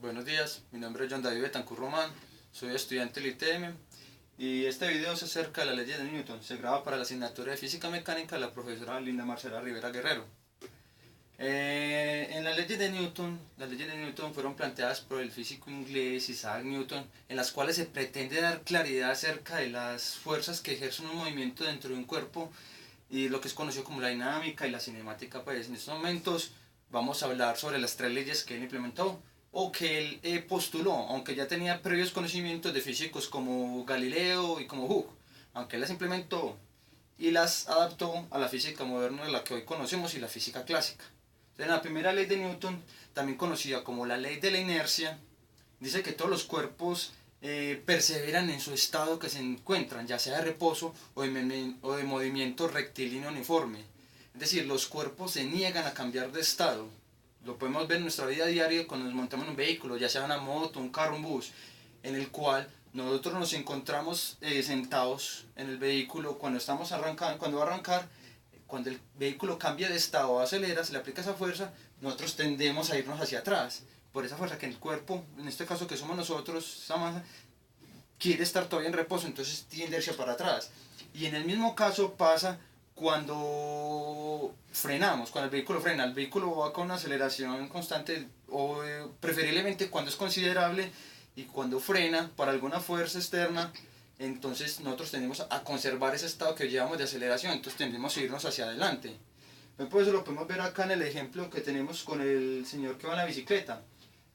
Buenos días, mi nombre es John David Betancur Román, soy estudiante del ITM y este video es acerca de la ley de Newton. Se graba para la asignatura de Física Mecánica de la profesora Linda Marcela Rivera Guerrero. En las leyes de Newton fueron planteadas por el físico inglés Isaac Newton, en las cuales se pretende dar claridad acerca de las fuerzas que ejercen un movimiento dentro de un cuerpo y lo que es conocido como la dinámica y la cinemática. Pues en estos momentos vamos a hablar sobre las tres leyes que él implementó o que él postuló, aunque ya tenía previos conocimientos de físicos como Galileo y como Hooke, aunque él las implementó y las adaptó a la física moderna de la que hoy conocemos y la física clásica. Entonces, la primera ley de Newton, también conocida como la ley de la inercia, dice que todos los cuerpos perseveran en su estado que se encuentran, ya sea de reposo o de movimiento rectilíneo uniforme. Es decir, los cuerpos se niegan a cambiar de estado. Lo podemos ver en nuestra vida diaria cuando nos montamos en un vehículo, ya sea una moto, un carro, un bus, en el cual nosotros nos encontramos sentados en el vehículo cuando estamos arrancando, cuando va a arrancar, cuando el vehículo cambia de estado o acelera, se le aplica esa fuerza, nosotros tendemos a irnos hacia atrás. Por esa fuerza que el cuerpo, en este caso que somos nosotros, esa masa, quiere estar todavía en reposo, entonces tiende a irse para atrás. Y en el mismo caso pasa cuando frenamos, cuando el vehículo va con una aceleración constante o preferiblemente cuando es considerable y cuando frena para alguna fuerza externa, entonces nosotros tendemos a conservar ese estado que llevamos de aceleración, entonces tendemos a irnos hacia adelante. Pues eso lo podemos ver acá en el ejemplo que tenemos con el señor que va en la bicicleta.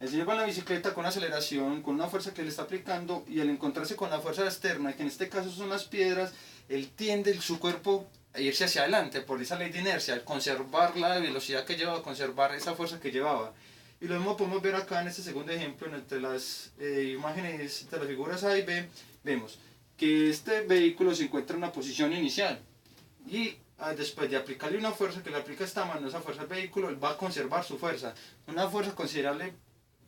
El señor va en la bicicleta con una aceleración, con una fuerza que le está aplicando y al encontrarse con la fuerza externa, que en este caso son las piedras, él tiende su cuerpo a irse hacia adelante por esa ley de inercia, al conservar la velocidad que llevaba, conservar esa fuerza que llevaba. Y lo mismo podemos ver acá en este segundo ejemplo, entre las imágenes, entre las figuras A y B, vemos que este vehículo se encuentra en una posición inicial y después de aplicarle una fuerza que le aplica esta mano, esa fuerza al vehículo, él va a conservar su fuerza, una fuerza considerable,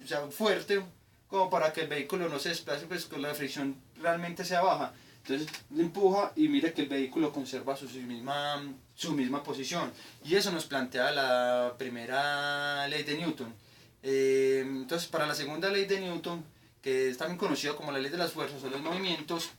o sea, fuerte, como para que el vehículo no se desplace, pues con la fricción realmente sea baja. Entonces le empuja y mire que el vehículo conserva su misma posición. Y eso nos plantea la primera ley de Newton. Entonces, para la segunda ley de Newton, que es también conocida como la ley de las fuerzas o los movimientos,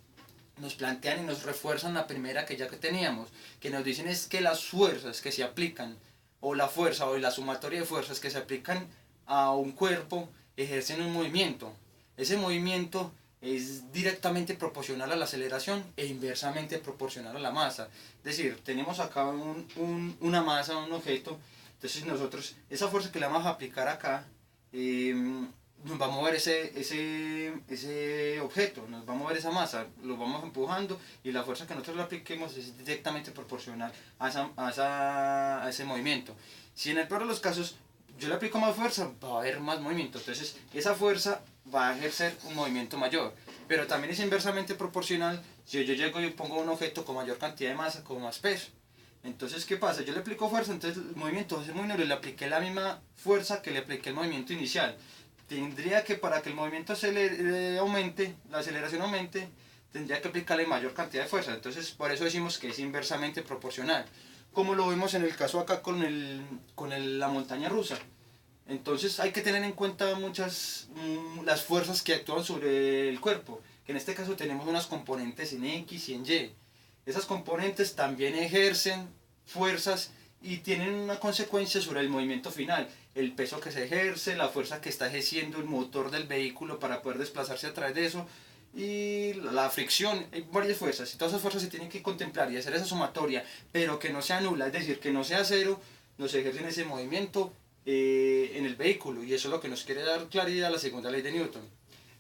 nos plantean y nos refuerzan la primera que ya que teníamos, que nos dicen es que las fuerzas que se aplican, o la fuerza o la sumatoria de fuerzas que se aplican a un cuerpo, ejercen un movimiento. Ese movimiento es directamente proporcional a la aceleración e inversamente proporcional a la masa. Es decir, tenemos acá una masa, un objeto, entonces nosotros, esa fuerza que le vamos a aplicar acá, nos va a mover ese objeto, nos va a mover esa masa, lo vamos empujando y la fuerza que nosotros le apliquemos es directamente proporcional a ese movimiento. Si en el peor de los casos yo le aplico más fuerza, va a haber más movimiento, entonces esa fuerza va a ejercer un movimiento mayor, pero también es inversamente proporcional si yo llego y pongo un objeto con mayor cantidad de masa, con más peso. Entonces, ¿qué pasa? Yo le aplico fuerza, entonces el movimiento va a ser muy menor y le apliqué la misma fuerza que le apliqué el movimiento inicial. Tendría que, para que el movimiento aumente, la aceleración aumente, tendría que aplicarle mayor cantidad de fuerza. Entonces, por eso decimos que es inversamente proporcional. Como lo vemos en el caso acá la montaña rusa. Entonces hay que tener en cuenta las fuerzas que actúan sobre el cuerpo, que en este caso tenemos unas componentes en X y en Y. Esas componentes también ejercen fuerzas y tienen una consecuencia sobre el movimiento final, el peso que se ejerce, la fuerza que está ejerciendo el motor del vehículo para poder desplazarse a través de eso y la fricción, hay varias fuerzas y todas esas fuerzas se tienen que contemplar y hacer esa sumatoria, pero que no sea nula, es decir, que no sea cero, no se ejerce en ese movimiento en el vehículo y eso es lo que nos quiere dar claridad a la segunda ley de Newton.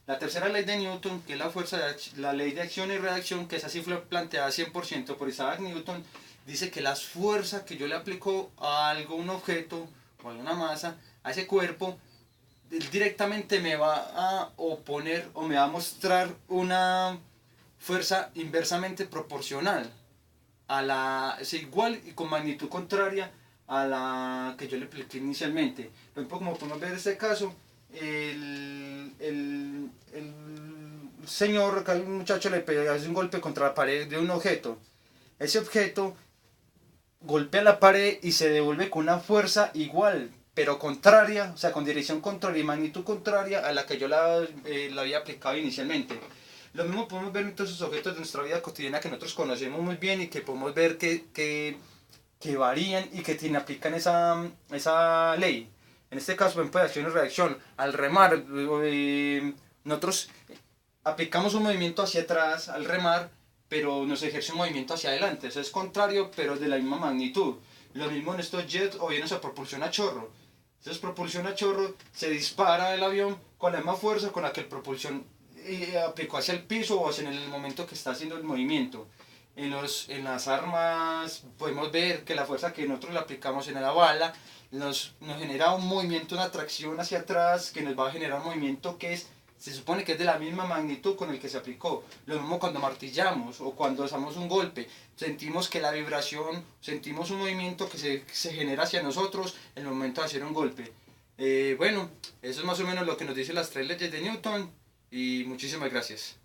La tercera ley de Newton, que es la ley de acción y reacción, que esa sí fue planteada 100% por Isaac Newton, dice que las fuerzas que yo le aplico a algún objeto o a alguna masa, a ese cuerpo, directamente me va a oponer o me va a mostrar una fuerza inversamente proporcional es igual y con magnitud contraria a la que yo le apliqué inicialmente. Por ejemplo, como podemos ver en este caso, el señor, acá el muchacho le hace un golpe contra la pared de un objeto. Ese objeto golpea la pared y se devuelve con una fuerza igual, pero contraria, o sea, con dirección contraria y magnitud contraria a la que yo la había aplicado inicialmente. Lo mismo podemos ver en todos esos objetos de nuestra vida cotidiana que nosotros conocemos muy bien y que podemos ver que varían y que aplican esa ley. En este caso, por ejemplo, de acción y reacción. Al remar, nosotros aplicamos un movimiento hacia atrás al remar, pero nos ejerce un movimiento hacia adelante. Eso es contrario, pero es de la misma magnitud. Lo mismo en estos jets o bien se propulsiona a chorro. Entonces propulsión a chorro, se dispara el avión con la misma fuerza con la que el propulsión aplicó hacia el piso o hacia en el momento que está haciendo el movimiento. En las armas podemos ver que la fuerza que nosotros le aplicamos en la bala nos genera un movimiento, una tracción hacia atrás que nos va a generar un movimiento que se supone que es de la misma magnitud con el que se aplicó. Lo mismo cuando martillamos o cuando hacemos un golpe. Sentimos que la vibración, sentimos un movimiento que se genera hacia nosotros en el momento de hacer un golpe. Bueno, eso es más o menos lo que nos dicen las tres leyes de Newton y muchísimas gracias.